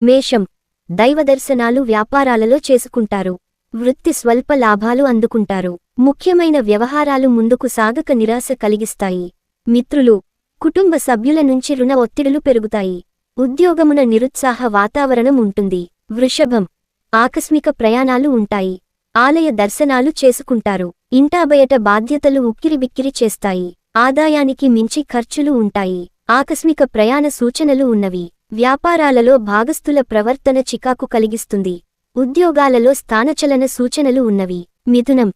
మేషం దైవదర్శనాలు వ్యాపారాలలో చేసుకుంటారు. వృత్తి స్వల్ప లాభాలు అందుకుంటారు. ముఖ్యమైన వ్యవహారాలు ముందుకు సాగక నిరాశ కలిగిస్తాయి. మిత్రులు, కుటుంబ సభ్యుల నుంచి రుణ ఒత్తిడులు పెరుగుతాయి. ఉద్యోగమున నిరుత్సాహ వాతావరణం ఉంటుంది. వృషభం ఆకస్మిక ప్రయాణాలు ఉంటాయి. ఆలయ దర్శనాలు చేసుకుంటారు. ఇంటాబయట బాధ్యతలు ఉక్కిరిబిక్కిరి చేస్తాయి. ఆదాయానికి మించి ఖర్చులు ఉంటాయి. ఆకస్మిక ప్రయాణ సూచనలు ఉన్నవి. వ్యాపారాలలో భాగస్థుల ప్రవర్తన చికాకు కలిగిస్తుంది. ఉద్యోగాలలో స్థానచలన సూచనలు ఉన్నవి. మిథునం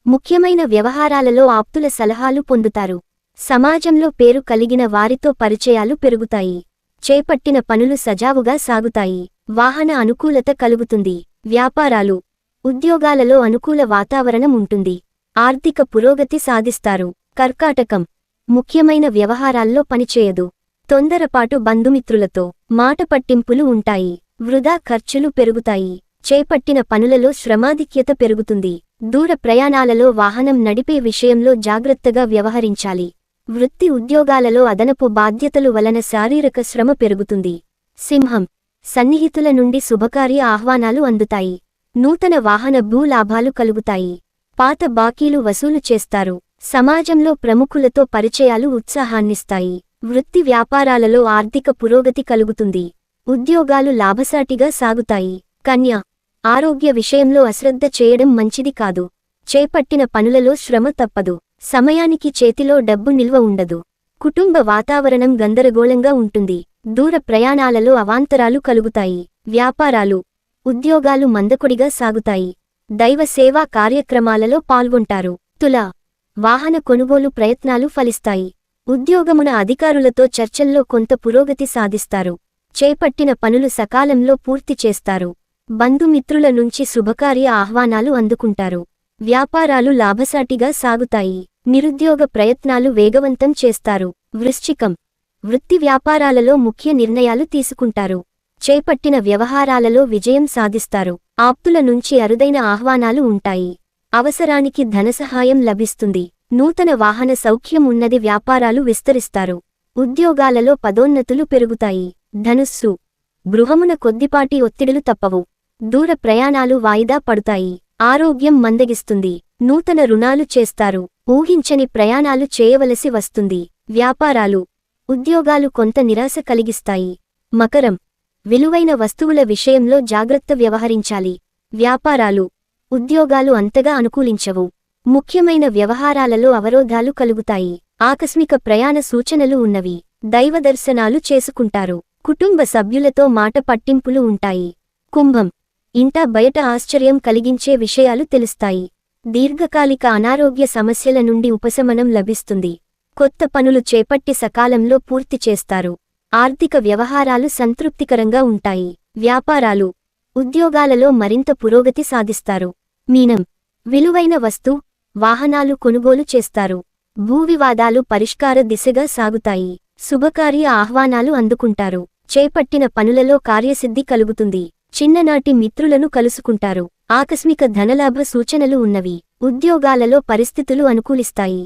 ముఖ్యమైన వ్యవహారాలలో ఆప్తుల సలహాలు పొందుతారు. సమాజంలో పేరు కలిగిన వారితో పరిచయాలు పెరుగుతాయి. చేపట్టిన పనులు సజావుగా సాగుతాయి. వాహన అనుకూలత కలుగుతుంది. వ్యాపారాలు, ఉద్యోగాలలో అనుకూల వాతావరణం ఉంటుంది. ఆర్థిక పురోగతి సాధిస్తారు. కర్కాటకం ముఖ్యమైన వ్యవహారాల్లో పనిచేయదు. తొందరపాటు బంధుమిత్రులతో మాట పట్టింపులు ఉంటాయి. వృధా ఖర్చులు పెరుగుతాయి. చేపట్టిన పనులలో శ్రమాధిక్యత పెరుగుతుంది. దూర ప్రయాణాలలో వాహనం నడిపే విషయంలో జాగ్రత్తగా వ్యవహరించాలి. వృత్తి ఉద్యోగాలలో అదనపు బాధ్యతలు వలన శారీరక శ్రమ పెరుగుతుంది. సింహం సన్నిహితుల నుండి శుభకార్య ఆహ్వానాలు అందుతాయి. నూతన వాహన భూలాభాలు కలుగుతాయి. పాత బాకీలు వసూలు చేస్తారు. సమాజంలో ప్రముఖులతో పరిచయాలు ఉత్సాహాన్నిస్తాయి. వృత్తి వ్యాపారాలలో ఆర్థిక పురోగతి కలుగుతుంది. ఉద్యోగాలు లాభసాటిగా సాగుతాయి. కన్య ఆరోగ్య విషయంలో అశ్రద్ధ చేయడం మంచిది కాదు. చేపట్టిన పనులలో శ్రమ తప్పదు. సమయానికి చేతిలో డబ్బు నిల్వ ఉండదు. కుటుంబ వాతావరణం గందరగోళంగా ఉంటుంది. దూర ప్రయాణాలలో అవాంతరాలు కలుగుతాయి. వ్యాపారాలు, ఉద్యోగాలు మందకొడిగా సాగుతాయి. దైవ సేవా కార్యక్రమాలలో పాల్గొంటారు. తుల వాహన కొనుగోలు ప్రయత్నాలు ఫలిస్తాయి. ఉద్యోగమున అధికారులతో చర్చల్లో కొంత పురోగతి సాధిస్తారు. చేపట్టిన పనులు సకాలంలో పూర్తి చేస్తారు. బంధుమిత్రుల నుంచి శుభకార్య ఆహ్వానాలు అందుకుంటారు. వ్యాపారాలు లాభసాటిగా సాగుతాయి. నిరుద్యోగ ప్రయత్నాలు వేగవంతం చేస్తారు. వృశ్చికం వృత్తి వ్యాపారాలలో ముఖ్య నిర్ణయాలు తీసుకుంటారు. చేపట్టిన వ్యవహారాలలో విజయం సాధిస్తారు. ఆప్తుల నుంచి అరుదైన ఆహ్వానాలు ఉంటాయి. అవసరానికి ధనసహాయం లభిస్తుంది. నూతన వాహన సౌఖ్యం ఉన్నది. వ్యాపారాలు విస్తరిస్తారు. ఉద్యోగాలలో పదోన్నతులు పెరుగుతాయి. ధనుస్సు గృహమున కొద్దిపాటి ఒత్తిడులు తప్పవు. దూర ప్రయాణాలు వాయిదా పడుతాయి. ఆరోగ్యం మందగిస్తుంది. నూతన రుణాలు చేస్తారు. ఊహించని ప్రయాణాలు చేయవలసి వస్తుంది. వ్యాపారాలు, ఉద్యోగాలు కొంత నిరాశ కలిగిస్తాయి. మకరం విలువైన వస్తువుల విషయంలో జాగ్రత్త వ్యవహరించాలి. వ్యాపారాలు, ఉద్యోగాలు అంతగా అనుకూలించవు. ముఖ్యమైన వ్యవహారాలలో అవరోధాలు కలుగుతాయి. ఆకస్మిక ప్రయాణ సూచనలు ఉన్నవి. దైవదర్శనాలు చేసుకుంటారు. కుటుంబ సభ్యులతో మాట పట్టింపులు ఉంటాయి. కుంభం ఇంటా బయట ఆశ్చర్యం కలిగించే విషయాలు తెలుస్తాయి. దీర్ఘకాలిక అనారోగ్య సమస్యల నుండి ఉపశమనం లభిస్తుంది. కొత్త పనులు చేపట్టి సకాలంలో పూర్తి చేస్తారు. ఆర్థిక వ్యవహారాలు సంతృప్తికరంగా ఉంటాయి. వ్యాపారాలు, ఉద్యోగాలలో మరింత పురోగతి సాధిస్తారు. మీనం విలువైన వాహనాలు కొనుగోలు చేస్తారు. భూవివాదాలు పరిష్కార దిశగా సాగుతాయి. శుభకార్య ఆహ్వానాలు అందుకుంటారు. చేపట్టిన పనులలో కార్యసిద్ధి కలుగుతుంది. చిన్ననాటి మిత్రులను కలుసుకుంటారు. ఆకస్మిక ధనలాభ సూచనలు ఉన్నవి. ఉద్యోగాలలో పరిస్థితులు అనుకూలిస్తాయి.